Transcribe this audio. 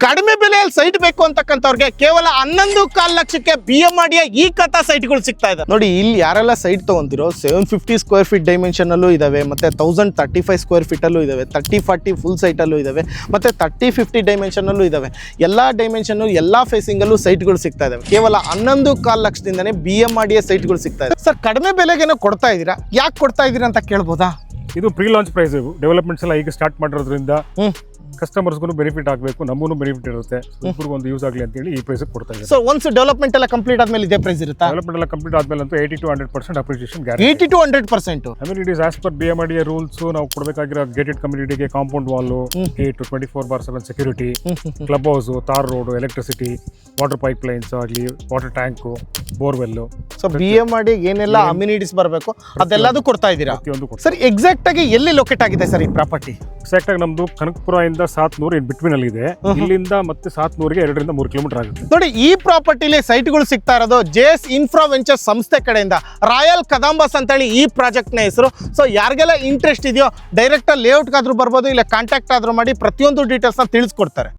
ಕಡಿಮೆ ಬೆಲೆಯಲ್ಲಿ ಸೈಟ್ ಬೇಕು ಅಂತಕ್ಕಂಥವ್ರಿಗೆ ಕೇವಲ 11.25 ಲಕ್ಷಕ್ಕೆ BMRDA ಈ ಕಥಾ ಸೈಟ್ಗಳು ಸಿಗ್ತಾ ಇದೆ ನೋಡಿ. ಇಲ್ಲಿ ಯಾರೆಲ್ಲ ಸೈಟ್ ತಗೊಂತಿರೋ 750 ಸ್ಕ್ವೇರ್ ಫೀಟ್ ಡೈಮೆನ್ಷನ್ ಅಲ್ಲೂ ಇದಾವೆ, ಮತ್ತೆ 1035 ಸ್ಕ್ವೇರ್ ಫೀಟ್ ಅಲ್ಲೂ ಇದಾವೆ, 30-40 ಫುಲ್ ಸೈಟ್ ಅಲ್ಲೂ ಇದಾವೆ, ಮತ್ತೆ 30-50 ಡೈಮೆನ್ಷನ್ ಅಲ್ಲೂ ಇದಾವೆ. ಎಲ್ಲಾ ಡೈಮೆನ್ಷನ್ ಎಲ್ಲಾ ಫೇಸಿಂಗ್ ಅಲ್ಲೂ ಸೈಟ್ಗಳು ಸಿಗ್ತಾ ಇದಾವೆ. ಕೇವಲ 11.25 ಲಕ್ಷದಿಂದನೇ BMRDA ಸೈಟ್ಗಳು ಸಿಗ್ತಾ ಇದೆ. ಸರ್, ಕಡಿಮೆ ಬೆಲೆಗೇನೋ ಕೊಡ್ತಾ ಇದ್ದೀರಾ, ಯಾಕೆ ಕೊಡ್ತಾ ಇದ್ದೀರಾ ಅಂತ ಕೇಳ್ಬೋದಾ? ಇದು ಪ್ರೀ ಲಾಂಚ್ ಪ್ರೈಸ್. ಡೆವಲಪ್ಮೆಂಟ್ಸ್ ಎಲ್ಲ ಈಗ ಸ್ಟಾರ್ಟ್ ಮಾಡಿರೋದ್ರಿಂದ ಕಸ್ಟಮರ್ಸ್ಗೂ ಬೆನಿಫಿಟ್ ಆಗಬೇಕು, ನಮಗೂ ಬೆನಿಫಿಟ್ ಇರುತ್ತೆ, ಇಬ್ಬರಿಗೂ ಒಂದು ಯೂಸ್ ಆಗಲಿ ಅಂತೇಳಿ ಈ ಪ್ರೈಸ್ ಕೊಡ್ತಾ ಇದ್ದಾರೆ. ಸೊ ಒನ್ಸ್ ಡೆವಲಪ್ಮೆಂಟ್ ಎಲ್ಲ ಕಂಪ್ಲೀಟ್ ಆದ್ಮೇಲೆ ಇದೇ ಪ್ರೈಸ್ ಇರುತ್ತಾ? ಡೆವಲಪ್ಮೆಂಟ್ ಎಲ್ಲ ಕಂಪ್ಲೀಟ್ ಆದ್ಮೇಲೆ ಅಂತೂ 80-100% appreciation guarantee. 80-100%. Amenities as per BMRDA rules ನಾವು ಕೊಡಬೇಕಾಗಿರೋ ಗೇಟೆಡ್ ಕಮ್ಯುನಿಟಿಗೆ compound wall, gate, 24/7 security, club house, tar road, electricity, water pipelines ಆಗಲಿ, water tank, borewell. So BMRDA ಏನೆಲ್ಲ ಅಮ್ಯುನಿಟೀಸ್ ಬರಬೇಕು ಅದೆಲ್ಲದೂ ಕೊಡ್ತಾ ಇದ್ದೀರಾ? ಸರ್, ಎಕ್ಸಾಕ್ಟ್ ಆಗಿ ಎಲ್ಲಿ ಲೊಕೇಟ್ ಆಗಿದೆ ಸರ್ ಈ ಪ್ರಾಪರ್ಟಿ? ಎಕ್ಸಾಕ್ಟ್ ಆಗಿ ನಮ್ದು ಕನಕಪುರ ಇಂದ ಸಾತ್ನೂರು ಇನ್ ಬಿಟ್ವೀನ್ ಅಲ್ಲಿ ಇದೆ. ಇಲ್ಲಿಂದ ಮತ್ತೆ ಸಾತ್ನೂರಿಗೆ 2-3 ಕಿಲೋಮೀಟರ್ ಆಗುತ್ತೆ. ನೋಡಿ, ಈ ಪ್ರಾಪರ್ಟಿಲಿ ಸೈಟ್ಗಳು ಸಿಗ್ತಾ ಇರೋದು JS ಇನ್ಫ್ರಾ ವೆಂಚರ್ ಸಂಸ್ಥೆ ಕಡೆಯಿಂದ. ರಾಯಲ್ ಕದಂಬಸ್ ಅಂತೇಳಿ ಈ ಪ್ರಾಜೆಕ್ಟ್ ನ ಹೆಸರು. ಸೊ ಯಾರಿಗೆಲ್ಲ ಇಂಟ್ರೆಸ್ಟ್ ಇದೆಯೋ ಡೈರೆಕ್ಟ್ ಲೇಔಟ್ ಆದ್ರೂ ಬರ್ಬೋದು, ಇಲ್ಲ ಕಾಂಟ್ಯಾಕ್ಟ್ ಆದ್ರೂ ಮಾಡಿ ಪ್ರತಿಯೊಂದು ಡೀಟೇಲ್ಸ್ ನ ತಿಳಿಸ್ಕೊಡ್ತಾರೆ.